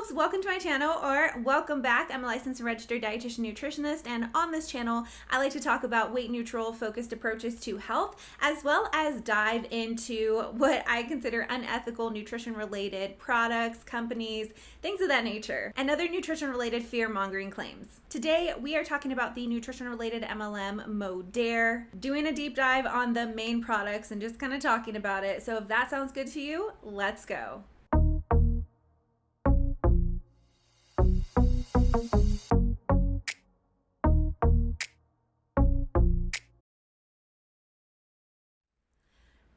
folks, welcome to my channel, or welcome back. I'm a licensed and registered dietitian nutritionist, and on this channel I like to talk about weight neutral focused approaches to health, as well as dive into what I consider unethical nutrition related products, companies, things of that nature, and other nutrition related fear mongering claims. Today we are talking about the nutrition related MLM Modere, doing a deep dive on the main products and just kind of talking about it. So if that sounds good to you, let's go.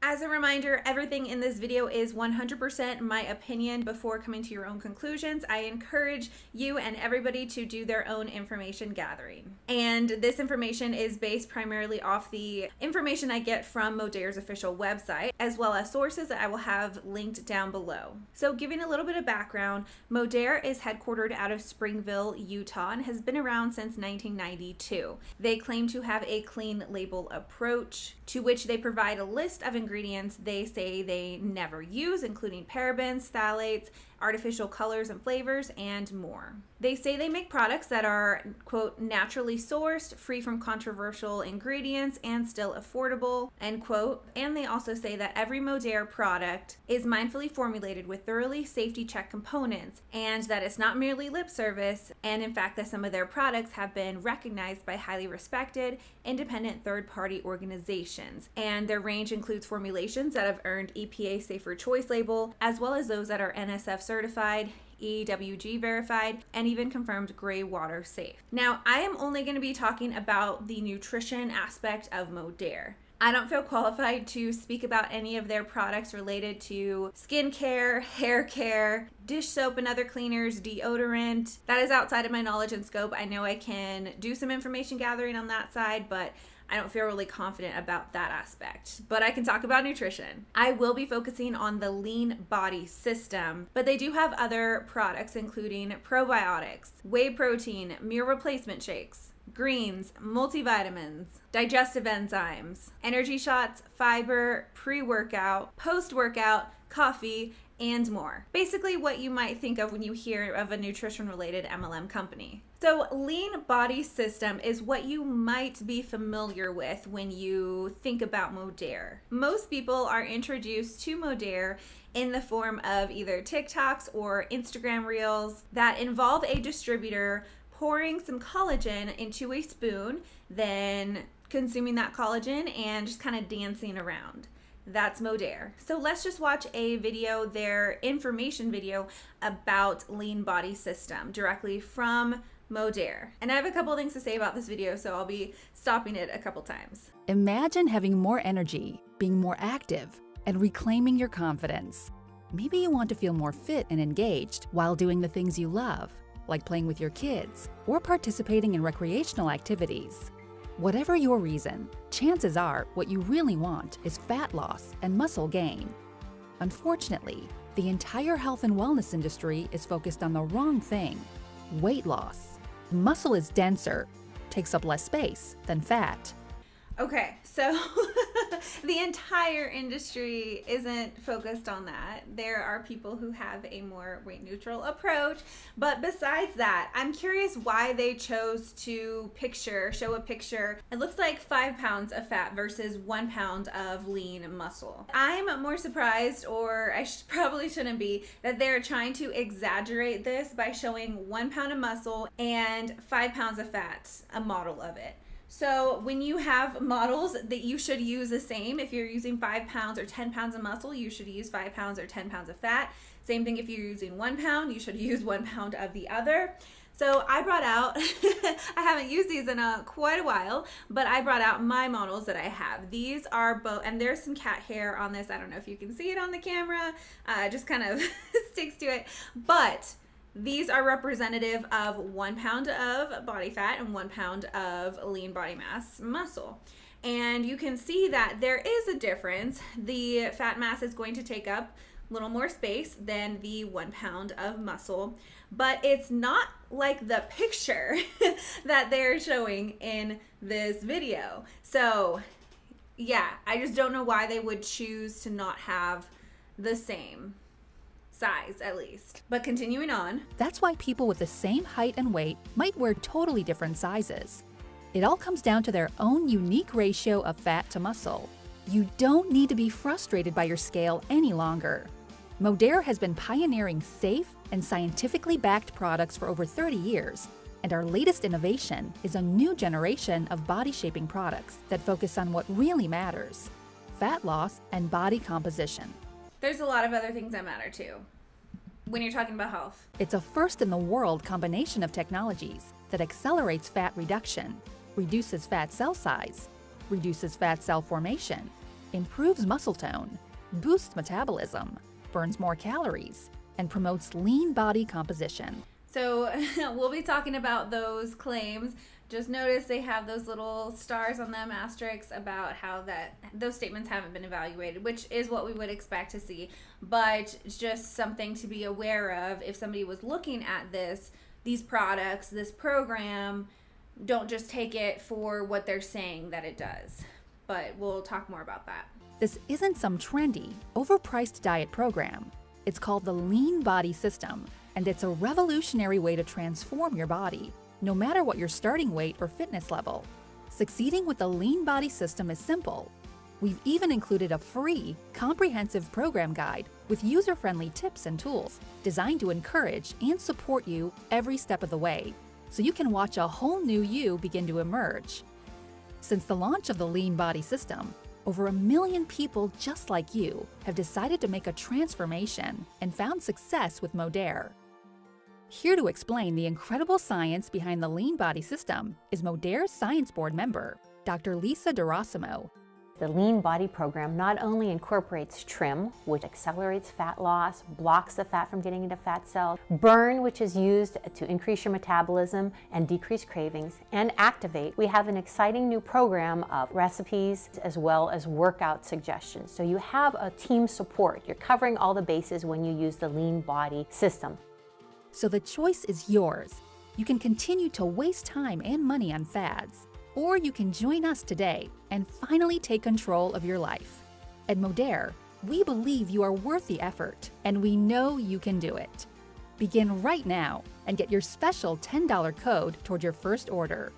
As a reminder, everything in this video is 100% my opinion before coming to your own conclusions. I encourage you and everybody to do their own information gathering. And this information is based primarily off the information I get from Modere's official website, as well as sources that I will have linked down below. So giving a little bit of background, Modere is headquartered out of Springville, Utah, and has been around since 1992. They claim to have a clean label approach, to which they provide a list of ingredients they say they never use, including parabens, phthalates, artificial colors and flavors, and more. They say they make products that are, quote, naturally sourced, free from controversial ingredients, and still affordable, end quote. And they also say that every Modere product is mindfully formulated with thoroughly safety check components, and that it's not merely lip service, and in fact that some of their products have been recognized by highly respected, independent third-party organizations. And their range includes formulations that have earned EPA Safer Choice label, as well as those that are NSF certified, EWG verified, and even confirmed gray water safe. Now, I am only going to be talking about the nutrition aspect of Modere. I don't feel qualified to speak about any of their products related to skincare, hair care, dish soap and other cleaners, deodorant. That is outside of my knowledge and scope. I know I can do some information gathering on that side, but I don't feel really confident about that aspect, but I can talk about nutrition. I will be focusing on the lean body system, but they do have other products including probiotics, whey protein, meal replacement shakes, greens, multivitamins, digestive enzymes, energy shots, fiber, pre-workout, post-workout, coffee, and more. Basically what you might think of when you hear of a nutrition-related MLM company. So lean body system is what you might be familiar with when you think about Modere. Most people are introduced to Modere in the form of either TikToks or Instagram reels that involve a distributor pouring some collagen into a spoon, then consuming that collagen and just kind of dancing around. That's Modere. So let's just watch a video, their information video about lean body system directly from Modere. And I have a couple things to say about this video, so I'll be stopping it a couple times. Imagine having more energy, being more active, and reclaiming your confidence. Maybe you want to feel more fit and engaged while doing the things you love, like playing with your kids or participating in recreational activities. Whatever your reason, chances are what you really want is fat loss and muscle gain. Unfortunately, the entire health and wellness industry is focused on the wrong thing: weight loss. Muscle is denser, takes up less space than fat. Okay, so the entire industry isn't focused on that. There are people who have a more weight neutral approach, but besides that, I'm curious why they chose to show a picture. It looks like 5 pounds of fat versus 1 pound of lean muscle. I'm more surprised, or I probably shouldn't be, that they're trying to exaggerate this by showing 1 pound of muscle and 5 pounds of fat, a model of it. So when you have models that you should use the same, if you're using 5 pounds or 10 pounds of muscle, you should use 5 pounds or 10 pounds of fat. Same thing if you're using 1 pound, you should use 1 pound of the other. So I brought out, I haven't used these in quite a while, but I brought out my models that I have. These are both, and there's some cat hair on this. I don't know if you can see it on the camera, just kind of sticks to it, but these are representative of 1 pound of body fat and 1 pound of lean body mass muscle. And you can see that there is a difference. The fat mass is going to take up a little more space than the 1 pound of muscle, but it's not like the picture that they're showing in this video. So yeah, I just don't know why they would choose to not have the same. size at least. But continuing on. That's why people with the same height and weight might wear totally different sizes. It all comes down to their own unique ratio of fat to muscle. You don't need to be frustrated by your scale any longer. Modere has been pioneering safe and scientifically backed products for over 30 years, and our latest innovation is a new generation of body-shaping products that focus on what really matters: fat loss and body composition. There's a lot of other things that matter too when you're talking about health. It's a first-in-the-world combination of technologies that accelerates fat reduction, reduces fat cell size, reduces fat cell formation, improves muscle tone, boosts metabolism, burns more calories, and promotes lean body composition. So we'll be talking about those claims. Just notice they have those little stars on them, asterisks, about how that those statements haven't been evaluated, which is what we would expect to see. But it's just something to be aware of if somebody was looking at these products, this program. Don't just take it for what they're saying that it does. But we'll talk more about that. This isn't some trendy, overpriced diet program. It's called the Lean Body System, and it's a revolutionary way to transform your body, no matter what your starting weight or fitness level. Succeeding with the Lean Body System is simple. We've even included a free, comprehensive program guide with user-friendly tips and tools designed to encourage and support you every step of the way, so you can watch a whole new you begin to emerge. Since the launch of the Lean Body System, over 1 million people just like you have decided to make a transformation and found success with Modere. Here to explain the incredible science behind the Lean Body System is Modere's Science Board member, Dr. Lisa DeRosimo. The Lean Body program not only incorporates trim, which accelerates fat loss, blocks the fat from getting into fat cells, burn, which is used to increase your metabolism and decrease cravings, and activate. We have an exciting new program of recipes as well as workout suggestions. So you have a team support. You're covering all the bases when you use the Lean Body system. So the choice is yours. You can continue to waste time and money on fads, or you can join us today and finally take control of your life. At Modere, we believe you are worth the effort, and we know you can do it. Begin right now and get your special $10 code toward your first order.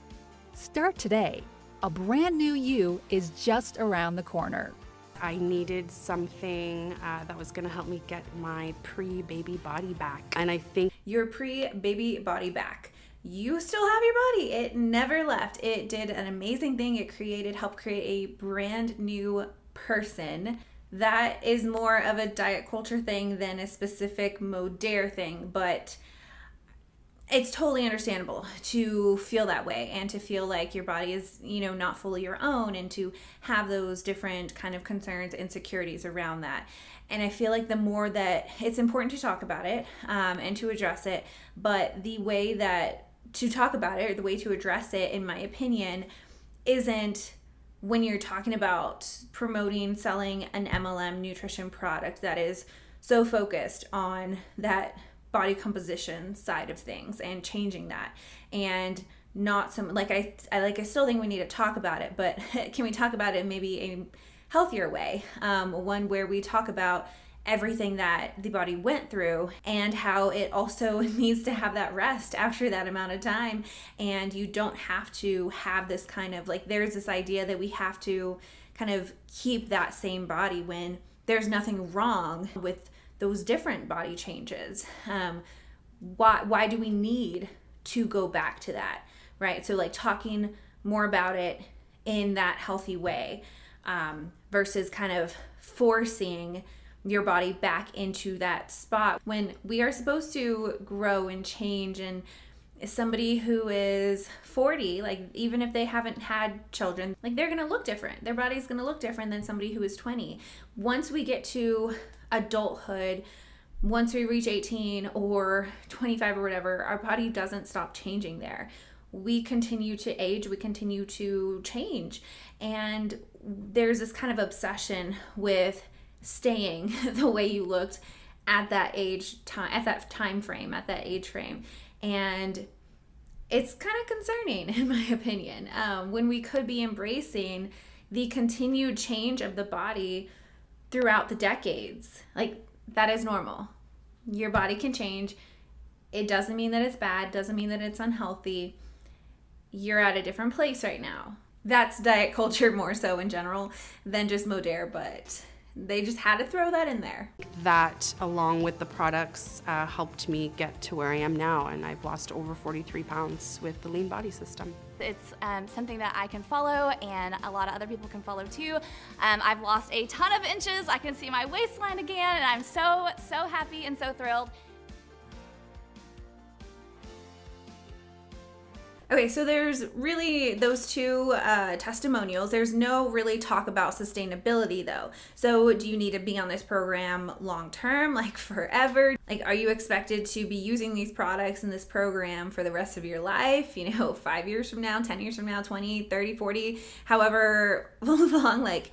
Start today. A brand new you is just around the corner. I needed something that was going to help me get my pre-baby body back. And I think your pre-baby body back. You still have your body. It never left. It did an amazing thing. It helped create a brand new person. That is more of a diet culture thing than a specific Modere thing, but it's totally understandable to feel that way and to feel like your body is, not fully your own, and to have those different kind of concerns, insecurities around that. And I feel like the more that it's important to talk about it and to address it, but the way that to talk about it, or the way to address it, in my opinion, isn't when you're talking about promoting, selling an MLM nutrition product that is so focused on that body composition side of things and changing that, and not some I still think we need to talk about it, but can we talk about it in maybe a healthier way, one where we talk about everything that the body went through and how it also needs to have that rest after that amount of time. And you don't have to have this kind of there's this idea that we have to kind of keep that same body when there's nothing wrong with those different body changes. Why do we need to go back to that, right? So talking more about it in that healthy way, versus kind of forcing your body back into that spot when we are supposed to grow and change. And somebody who is 40, even if they haven't had children, they're gonna look different. Their body's gonna look different than somebody who is 20. Once we get to adulthood, once we reach 18 or 25 or whatever, our body doesn't stop changing there. We continue to age, we continue to change. And there's this kind of obsession with staying the way you looked at that age time frame. And it's kind of concerning, in my opinion, when we could be embracing the continued change of the body throughout the decades. That is normal. Your body can change. It doesn't mean that it's bad, doesn't mean that it's unhealthy. You're at a different place right now. That's diet culture more so in general than just Modere, but they just had to throw that in there. That, along with the products, helped me get to where I am now, and I've lost over 43 pounds with the lean body system. It's something that I can follow and a lot of other people can follow too. I've lost a ton of inches. I can see my waistline again, and I'm so happy and so thrilled. Okay, so there's really those two testimonials. There's no really talk about sustainability though. So do you need to be on this program long term, like forever? Like, are you expected to be using these products in this program for the rest of your life? 5 years from now, 10 years from now, 20, 30, 40, however long, like,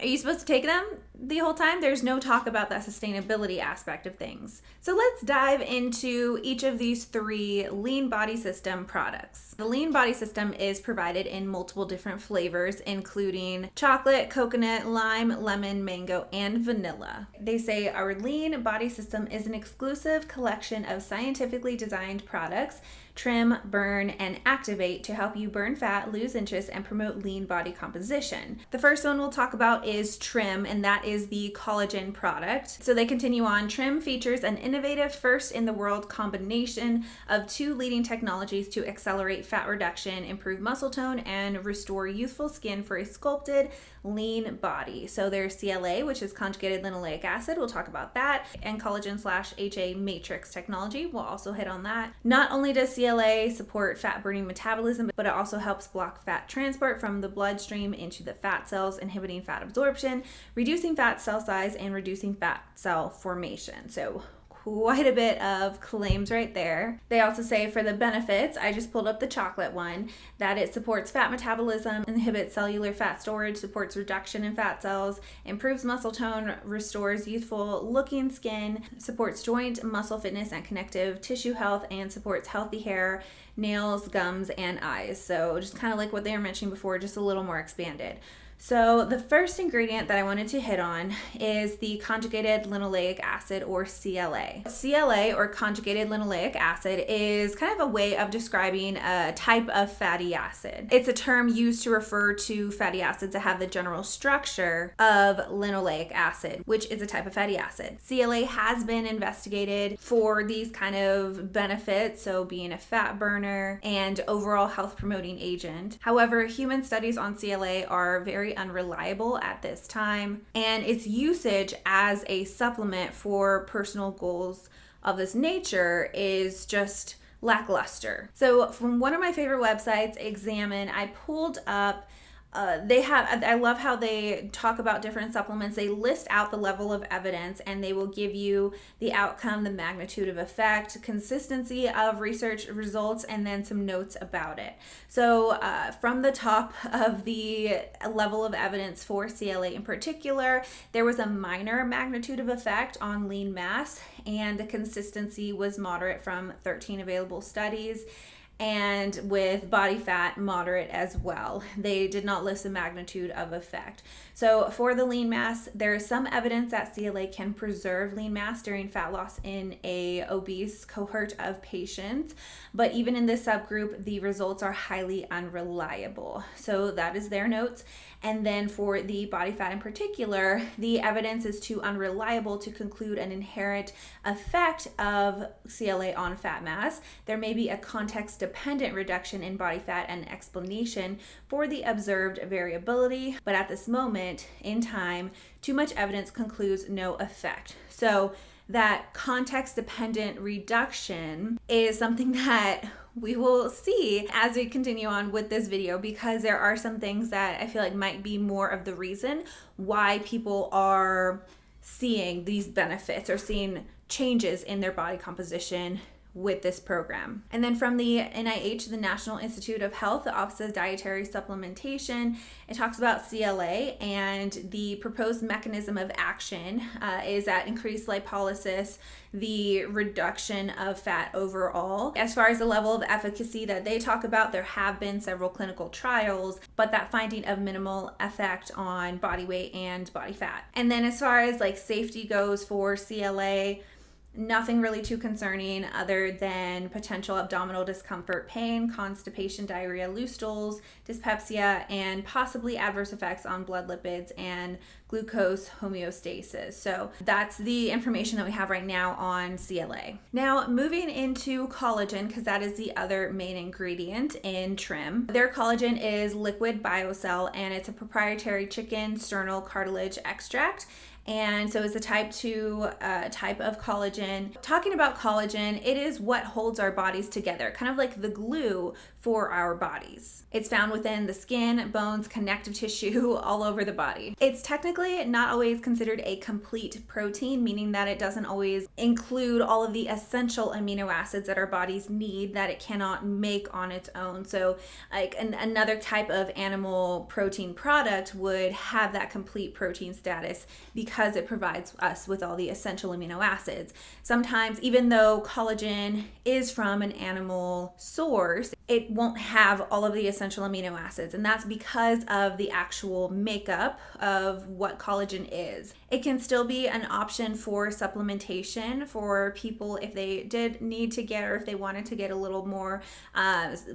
are you supposed to take them the whole time? There's no talk about that sustainability aspect of things. So let's dive into each of these 3 lean body system products. The lean body system is provided in multiple different flavors, including chocolate, coconut, lime, lemon, mango, and vanilla. They say our lean body system is an exclusive collection of scientifically designed products, trim, burn, and activate to help you burn fat, lose inches, and promote lean body composition. The first one we'll talk about is trim, and that is the collagen product. So they continue on. Trim features an innovative first-in-the-world combination of 2 leading technologies to accelerate fat reduction, improve muscle tone, and restore youthful skin for a sculpted, lean body. So there's CLA, which is conjugated linoleic acid. We'll talk about that. And collagen/HA matrix technology. We'll also hit on that. Not only does CLA support fat burning metabolism, but it also helps block fat transport from the bloodstream into the fat cells, inhibiting fat absorption, reducing fat cell size, and reducing fat cell formation. So quite a bit of claims right there. They also say for the benefits, I just pulled up the chocolate one, that it supports fat metabolism, inhibits cellular fat storage, supports reduction in fat cells, improves muscle tone, restores youthful looking skin, supports joint, muscle fitness, and connective tissue health, and supports healthy hair, nails, gums, and eyes. So just kind of like what they were mentioning before, just a little more expanded. So the first ingredient that I wanted to hit on is the conjugated linoleic acid, or CLA. CLA, or conjugated linoleic acid, is kind of a way of describing a type of fatty acid. It's a term used to refer to fatty acids that have the general structure of linoleic acid, which is a type of fatty acid. CLA has been investigated for these kind of benefits, so being a fat burner and overall health promoting agent. However, human studies on CLA are very unreliable at this time, and its usage as a supplement for personal goals of this nature is just lackluster. So from one of my favorite websites, Examine, I pulled up I love how they talk about different supplements. They list out the level of evidence, and they will give you the outcome, the magnitude of effect, consistency of research results, and then some notes about it. So from the top of the level of evidence for CLA in particular, there was a minor magnitude of effect on lean mass, and the consistency was moderate from 13 available studies. And with body fat, moderate as well. They did not list the magnitude of effect. So for the lean mass, there is some evidence that CLA can preserve lean mass during fat loss in a obese cohort of patients, but even in this subgroup, the results are highly unreliable. So that is their notes. And then for the body fat in particular, the evidence is too unreliable to conclude an inherent effect of CLA on fat mass. There may be a context-dependent reduction in body fat and explanation for the observed variability, but at this moment in time, too much evidence concludes no effect. So that context-dependent reduction is something that we will see as we continue on with this video, because there are some things that I feel like might be more of the reason why people are seeing these benefits or seeing changes in their body composition with this program. And then from the NIH, the National Institute of Health, the Office of Dietary Supplementation, it talks about CLA, and the proposed mechanism of action is that increased lipolysis, the reduction of fat overall. As far as the level of efficacy that they talk about, there have been several clinical trials, but that finding of minimal effect on body weight and body fat. And then as far as like safety goes for CLA, Nothing really too concerning other than potential abdominal discomfort, pain, constipation, diarrhea, loose stools, dyspepsia, and possibly adverse effects on blood lipids and glucose homeostasis. So that's the information that we have right now on CLA. Now moving into collagen, because that is the other main ingredient in trim. Their collagen is liquid biocell, and it's a proprietary chicken sternal cartilage extract. And so it's a type 2 type of collagen. Talking about collagen, it is what holds our bodies together, kind of like the glue for our bodies. It's found within the skin, bones, connective tissue, all over the body. It's technically not always considered a complete protein, meaning that it doesn't always include all of the essential amino acids that our bodies need that it cannot make on its own. So like another type of animal protein product would have that complete protein status because it provides us with all the essential amino acids. Sometimes, even though collagen is from an animal source, it won't have all of the essential amino acids, and that's because of the actual makeup of what collagen is. It can still be an option for supplementation for people if they did need to get, or if they wanted to get a little more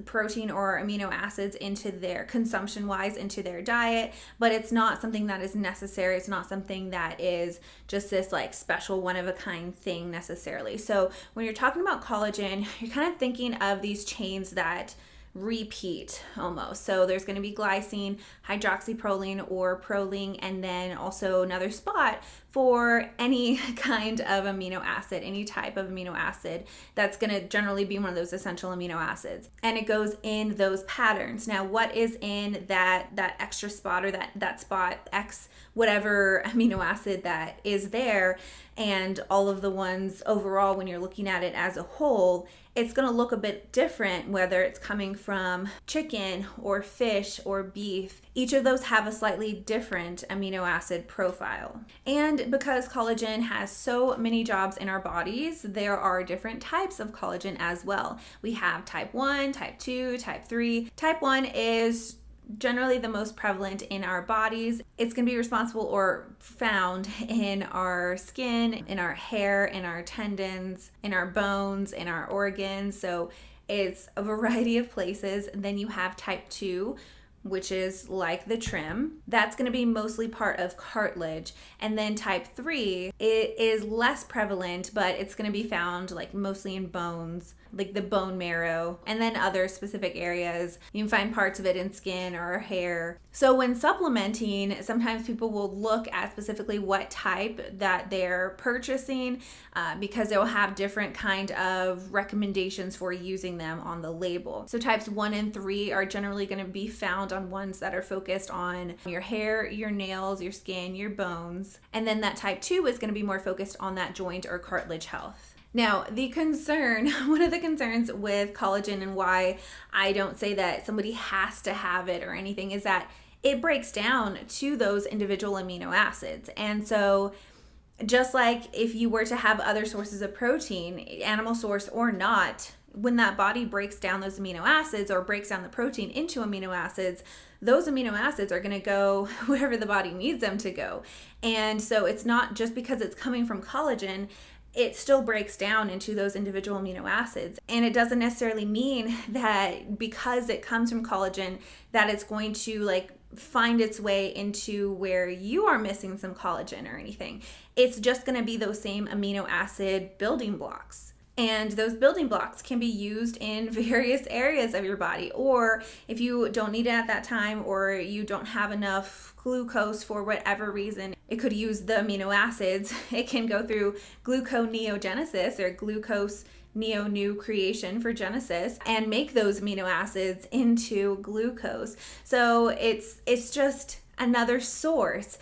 protein or amino acids into their consumption wise into their diet, but it's not something that is necessary. It's not something that is just this like special one of a kind thing necessarily. So when you're talking about collagen, you're kind of thinking of these chains that repeat almost. So there's going to be glycine, hydroxyproline or proline, and then also another spot for any kind of amino acid, any type of amino acid that's going to generally be one of those essential amino acids. And it goes in those patterns. Now, what is in that extra spot, or that spot X, whatever amino acid that is there, and all of the ones overall, when you're looking at it as a whole, it's going to look a bit different whether it's coming from chicken or fish or beef. Each of those have a slightly different amino acid profile. And because collagen has so many jobs in our bodies, there are different types of collagen as well. We have type 1, type 2, type 3. Type 1 is generally the most prevalent in our bodies. It's going to be responsible or found in our skin, in our hair, in our tendons, in our bones, in our organs. So it's a variety of places. And then you have type 2, which is like the trim. That's going to be mostly part of cartilage. And then type 3, it is less prevalent, but it's going to be found like mostly in bones, like the bone marrow, and then other specific areas. You can find parts of it in skin or hair. So when supplementing, sometimes people will look at specifically what type that they're purchasing because they will have different kind of recommendations for using them on the label. So types 1 and 3 are generally going to be found on ones that are focused on your hair, your nails, your skin, your bones. And then that type 2 is going to be more focused on that joint or cartilage health. Now, one of the concerns with collagen and why I don't say that somebody has to have it or anything is that it breaks down to those individual amino acids. And so just like if you were to have other sources of protein, animal source or not, when that body breaks down those amino acids or breaks down the protein into amino acids, those amino acids are going to go wherever the body needs them to go. And so it's not just because it's coming from collagen, it still breaks down into those individual amino acids. And it doesn't necessarily mean that because it comes from collagen that it's going to like find its way into where you are missing some collagen or anything. It's just going to be those same amino acid building blocks. And those building blocks can be used in various areas of your body. Or if you don't need it at that time, or you don't have enough glucose for whatever reason, it could use the amino acids. It can go through gluconeogenesis or glucose new creation for genesis and make those amino acids into glucose. So it's just another source,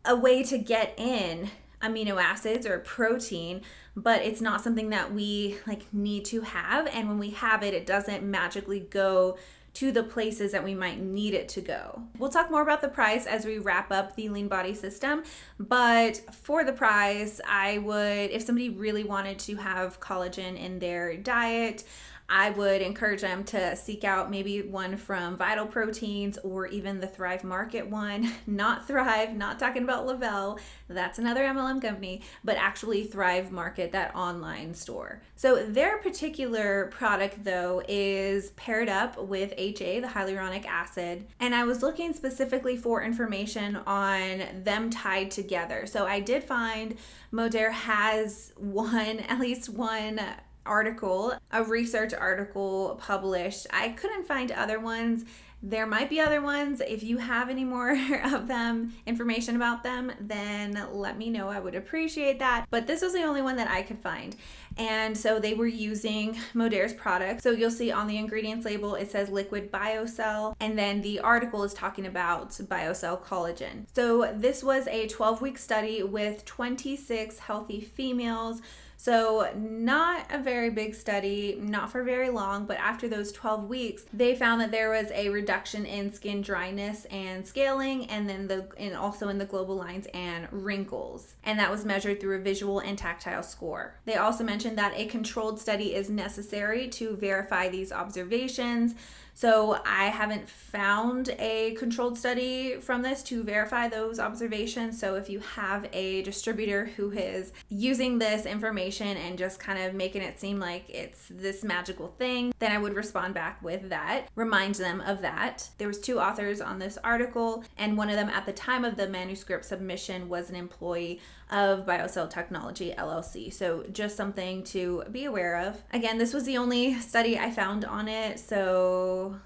a way to get in amino acids or protein, but it's not something that we like need to have. And when we have it, it doesn't magically go to the places that we might need it to go. We'll talk more about the price as we wrap up the lean body system, but for the price, I would, if somebody really wanted to have collagen in their diet, I would encourage them to seek out maybe one from Vital Proteins or even the Thrive Market one. Not Thrive, not talking about Lavelle, that's another MLM company, but actually Thrive Market, that online store. So their particular product though is paired up with HA, the hyaluronic acid, and I was looking specifically for information on them tied together. So I did find Modere has at least one article, a research article published. I couldn't find other ones. There might be other ones. If you have any more of them, information about them, then let me know. I would appreciate that. But this was the only one that I could find. And so they were using Modere's product. So you'll see on the ingredients label, it says liquid biocell. And then the article is talking about biocell collagen. So this was a 12-week study with 26 healthy females. So not a very big study, not for very long, but after those 12 weeks, they found that there was a reduction in skin dryness and scaling, and then also in the global lines and wrinkles. And that was measured through a visual and tactile score. They also mentioned that a controlled study is necessary to verify these observations. So I haven't found a controlled study from this to verify those observations. So if you have a distributor who is using this information and just kind of making it seem like it's this magical thing, then I would respond back with that, remind them of that. There was 2 authors on this article, and one of them at the time of the manuscript submission was an employee of BioCell Technology LLC. So just something to be aware of. Again, this was the only study I found on it, so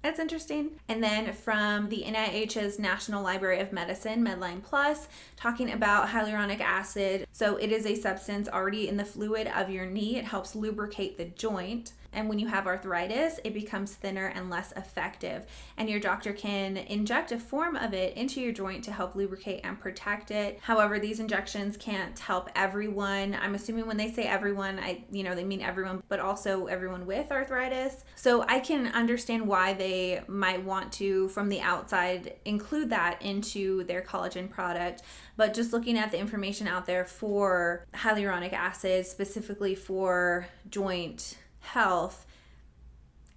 that's interesting. And then from the NIH's National Library of Medicine, Medline Plus, talking about hyaluronic acid. So it is a substance already in the fluid of your knee. It helps lubricate the joint. And when you have arthritis, it becomes thinner and less effective. And your doctor can inject a form of it into your joint to help lubricate and protect it. However, these injections can't help everyone. I'm assuming when they say everyone, they mean everyone, but also everyone with arthritis. So I can understand why they might want to, from the outside, include that into their collagen product. But just looking at the information out there for hyaluronic acid, specifically for joint health,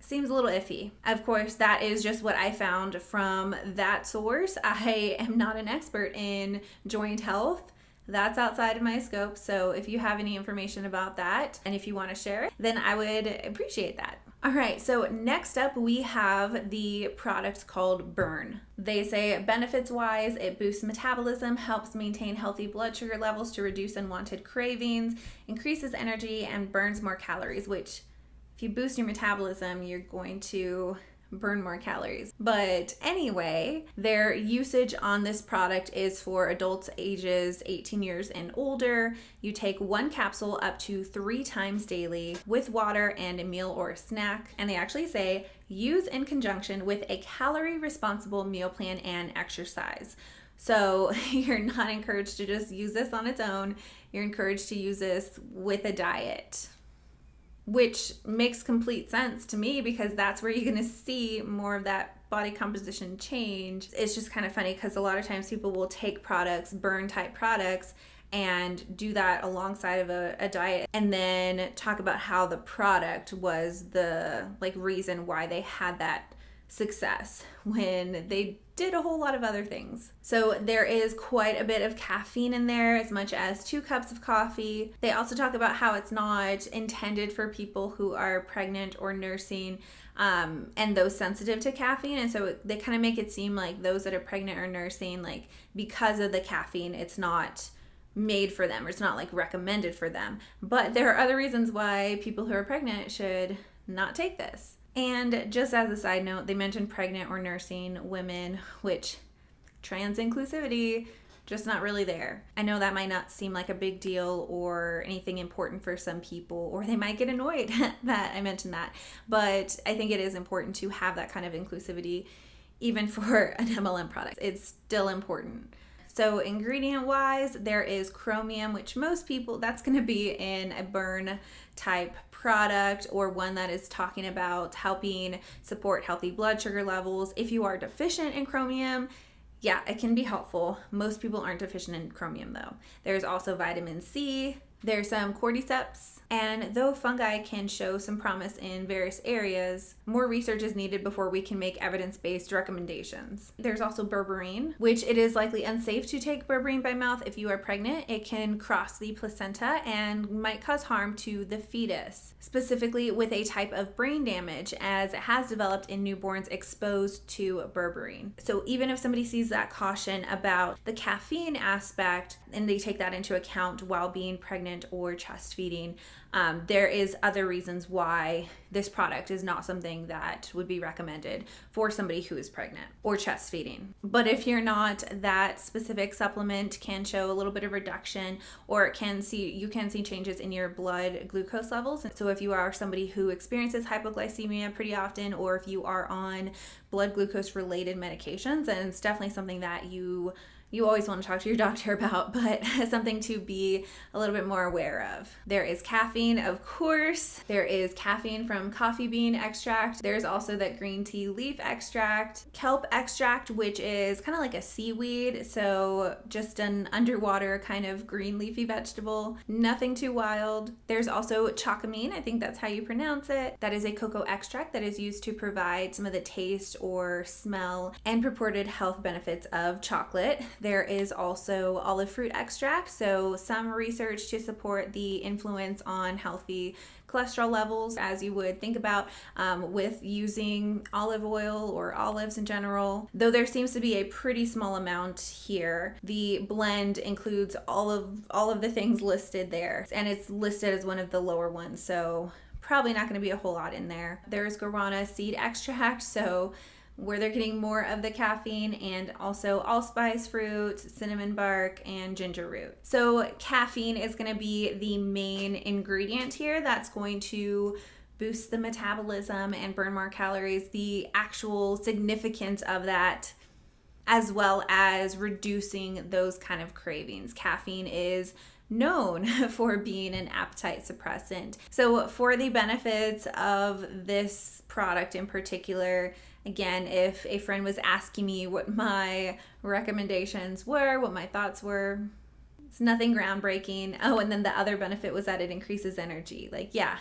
seems a little iffy. Of course, that is just what I found from that source. I am not an expert in joint health. That's outside of my scope. So if you have any information about that and if you want to share it, then I would appreciate that. All right, so next up we have the product called Burn. They say benefits-wise, it boosts metabolism, helps maintain healthy blood sugar levels to reduce unwanted cravings, increases energy, and burns more calories, which if you boost your metabolism, you're going to burn more calories. But anyway, their usage on this product is for adults ages 18 years and older. You take 1 capsule up to 3 times daily with water and a meal or a snack. And they actually say use in conjunction with a calorie responsible meal plan and exercise. So you're not encouraged to just use this on its own. You're encouraged to use this with a diet, which makes complete sense to me because that's where you're going to see more of that body composition change. It's just kind of funny because a lot of times people will take products, burn type products, and do that alongside of a diet and then talk about how the product was the reason why they had that success when they did a whole lot of other things. So there is quite a bit of caffeine in there, as much as 2 cups of coffee. They also talk about how it's not intended for people who are pregnant or nursing and those sensitive to caffeine. And so they kind of make it seem like those that are pregnant or nursing, because of the caffeine, it's not made for them or it's not recommended for them. But there are other reasons why people who are pregnant should not take this. And just as a side note, they mentioned pregnant or nursing women, which trans inclusivity, just not really there. I know that might not seem like a big deal or anything important for some people, or they might get annoyed that I mentioned that. But I think it is important to have that kind of inclusivity, even for an MLM product. It's still important. So ingredient wise, there is chromium, which most people, that's going to be in a burn type product or one that is talking about helping support healthy blood sugar levels. If you are deficient in chromium, yeah, it can be helpful. Most people aren't deficient in chromium though. There's also vitamin C, There's some cordyceps, and though fungi can show some promise in various areas, more research is needed before we can make evidence-based recommendations. There's also berberine, which it is likely unsafe to take berberine by mouth if you are pregnant. It can cross the placenta and might cause harm to the fetus, specifically with a type of brain damage, as it has developed in newborns exposed to berberine. So even if somebody sees that caution about the caffeine aspect and they take that into account while being pregnant or chest feeding, there is other reasons why this product is not something that would be recommended for somebody who is pregnant or chest feeding. But if you're not, that specific supplement can show a little bit of reduction, or you can see changes in your blood glucose levels. So if you are somebody who experiences hypoglycemia pretty often, or if you are on blood glucose related medications, then it's definitely something that you always want to talk to your doctor about, but something to be a little bit more aware of. There is caffeine, of course. There is caffeine from coffee bean extract. There's also that green tea leaf extract, kelp extract, which is kind of like a seaweed, so just an underwater kind of green leafy vegetable. Nothing too wild. There's also chocamine, I think that's how you pronounce it. That is a cocoa extract that is used to provide some of the taste or smell and purported health benefits of chocolate. There is also olive fruit extract, so some research to support the influence on healthy cholesterol levels, as you would think about with using olive oil or olives in general. Though there seems to be a pretty small amount here, the blend includes all of the things listed there, and it's listed as one of the lower ones, so probably not going to be a whole lot in there. There's guarana seed extract, so where they're getting more of the caffeine, and also allspice fruit, cinnamon bark, and ginger root. So caffeine is going to be the main ingredient here that's going to boost the metabolism and burn more calories. The actual significance of that, as well as reducing those kind of cravings. Caffeine is known for being an appetite suppressant. So for the benefits of this product in particular, again, if a friend was asking me what my recommendations were, what my thoughts were, it's nothing groundbreaking. Oh, and then the other benefit was that it increases energy. Like, yeah,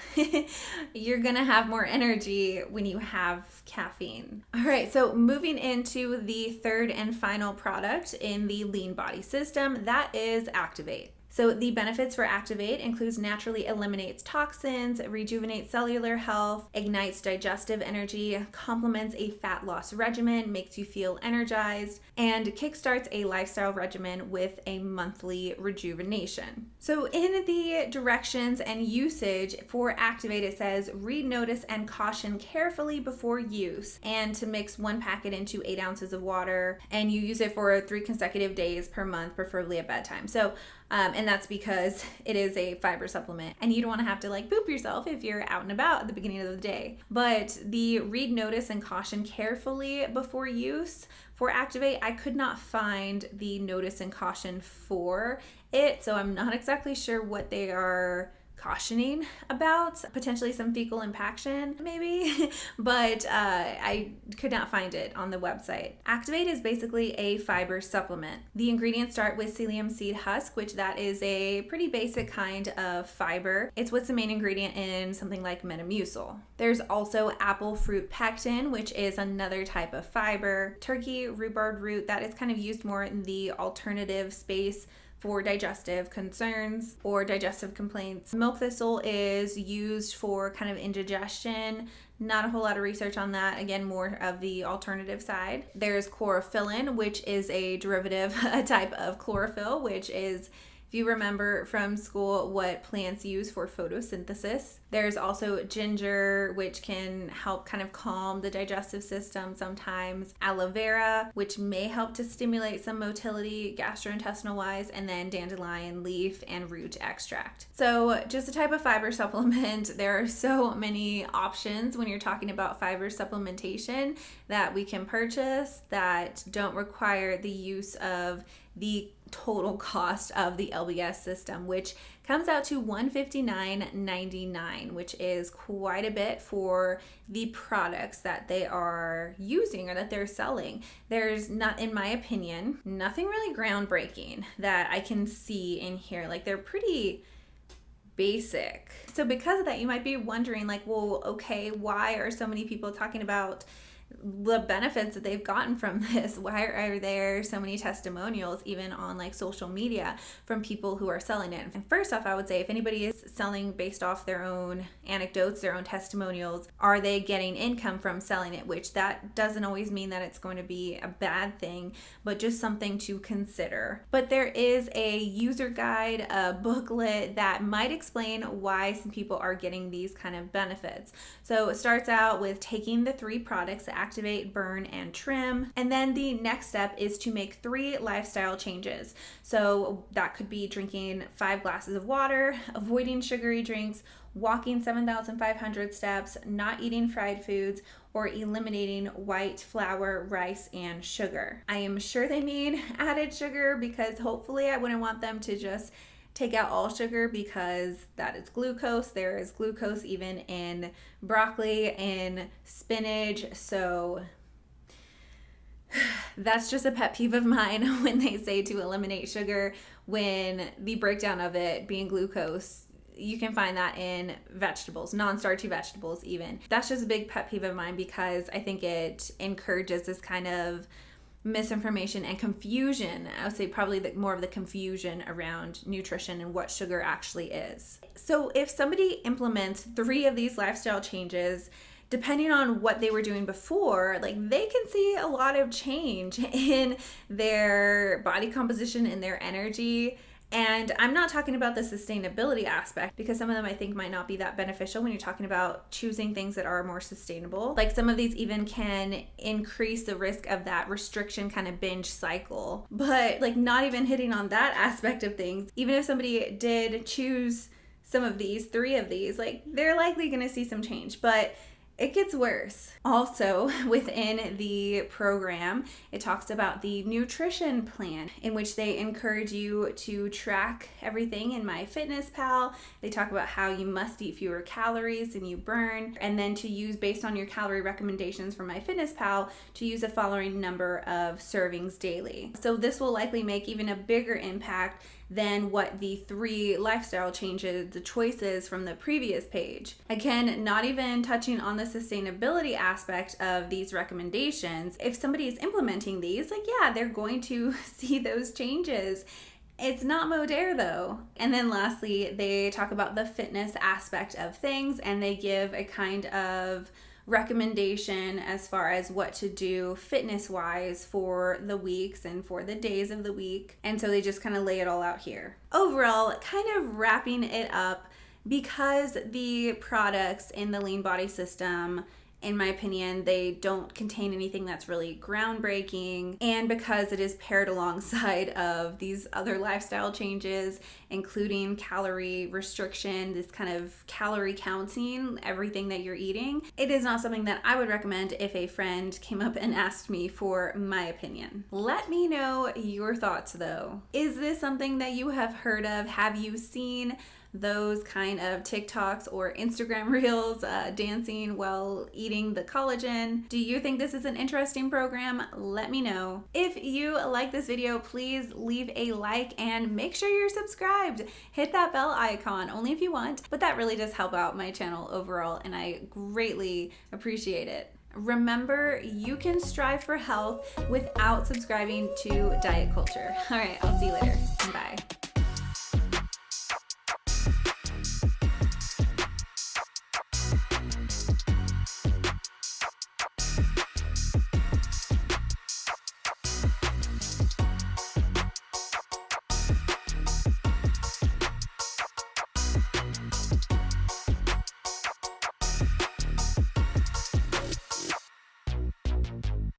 you're gonna have more energy when you have caffeine. All right, so moving into the third and final product in the lean body system, that is Activate. So the benefits for Activate includes naturally eliminates toxins, rejuvenates cellular health, ignites digestive energy, complements a fat loss regimen, makes you feel energized, and kickstarts a lifestyle regimen with a monthly rejuvenation. So in the directions and usage for Activate, it says read, notice, and caution carefully before use, and to mix 1 packet into 8 ounces of water, and you use it for 3 consecutive days per month, preferably at bedtime. So and that's because it is a fiber supplement, and you don't want to have to like poop yourself if you're out and about at the beginning of the day. But the read, notice, and caution carefully before use for Activate, I could not find the notice and caution for it, so I'm not exactly sure what they are cautioning about. Potentially some fecal impaction maybe, but I could not find it on the website. Activate is basically a fiber supplement. The ingredients start with psyllium seed husk, which that is a pretty basic kind of fiber. It's what's the main ingredient in something like Metamucil. There's also apple fruit pectin, which is another type of fiber. Turkey rhubarb root, that is kind of used more in the alternative space for digestive concerns or digestive complaints. Milk thistle is used for kind of indigestion. Not a whole lot of research on that. Again, more of the alternative side. There's chlorophyllin, which is a derivative, a type of chlorophyll, which is, if you remember from school, what plants use for photosynthesis. There's also ginger, which can help kind of calm the digestive system sometimes. Aloe vera, which may help to stimulate some motility gastrointestinal wise, and then dandelion leaf and root extract. So just a type of fiber supplement. There are so many options when you're talking about fiber supplementation that we can purchase that don't require the use of the total cost of the LBS system, which comes out to $159.99, which is quite a bit for the products that they are using or that they're selling. There's not, in my opinion, nothing really groundbreaking that I can see in here. Like, they're pretty basic. So because of that, you might be wondering like, well, okay, why are so many people talking about the benefits that they've gotten from this? Why are there so many testimonials even on like social media from people who are selling it? And first off, I would say if anybody is selling based off their own anecdotes, their own testimonials, are they getting income from selling it? Which that doesn't always mean that it's going to be a bad thing, but just something to consider. But there is a user guide, a booklet that might explain why some people are getting these kind of benefits. So it starts out with taking the 3 products that activate, burn, and trim. And then the next step is to make 3 lifestyle changes. So that could be drinking 5 glasses of water, avoiding sugary drinks, walking 7,500 steps, not eating fried foods, or eliminating white flour, rice, and sugar. I am sure they mean added sugar because hopefully I wouldn't want them to just take out all sugar because that is glucose. There is glucose even in broccoli and spinach. So that's just a pet peeve of mine when they say to eliminate sugar, when the breakdown of it being glucose, you can find that in vegetables, non-starchy vegetables even. That's just a big pet peeve of mine because I think it encourages this kind of misinformation and confusion. I would say probably more of the confusion around nutrition and what sugar actually is. So if somebody implements 3 of these lifestyle changes, depending on what they were doing before, like they can see a lot of change in their body composition and their energy. And I'm not talking about the sustainability aspect because some of them I think might not be that beneficial when you're talking about choosing things that are more sustainable. Like some of these even can increase the risk of that restriction kind of binge cycle. But like not even hitting on that aspect of things, even if somebody did choose some of these, 3 of these, like they're likely going to see some change. But it gets worse. Also, within the program, it talks about the nutrition plan in which they encourage you to track everything in MyFitnessPal. They talk about how you must eat fewer calories than you burn, and then to use based on your calorie recommendations from MyFitnessPal to use the following number of servings daily. So this will likely make even a bigger impact than what the 3 lifestyle changes, the choices from the previous page. Again, not even touching on the sustainability aspect of these recommendations. If somebody is implementing these, like yeah, they're going to see those changes. It's not Modere though. And then lastly, they talk about the fitness aspect of things and they give a kind of recommendation as far as what to do fitness wise for the weeks and for the days of the week. And so they just kind of lay it all out here. Overall, kind of wrapping it up, because the products in the Lean Body System, in my opinion, they don't contain anything that's really groundbreaking, and because it is paired alongside of these other lifestyle changes, including calorie restriction, this kind of calorie counting, everything that you're eating, it is not something that I would recommend if a friend came up and asked me for my opinion. Let me know your thoughts though. Is this something that you have heard of? Have you seen those kind of TikToks or Instagram reels dancing while eating the collagen? Do you think this is an interesting program? Let me know. If you like this video, please leave a like and make sure you're subscribed. Hit that bell icon, only if you want, but that really does help out my channel overall and I greatly appreciate it. Remember, you can strive for health without subscribing to diet culture. All right, I'll see you later. Bye.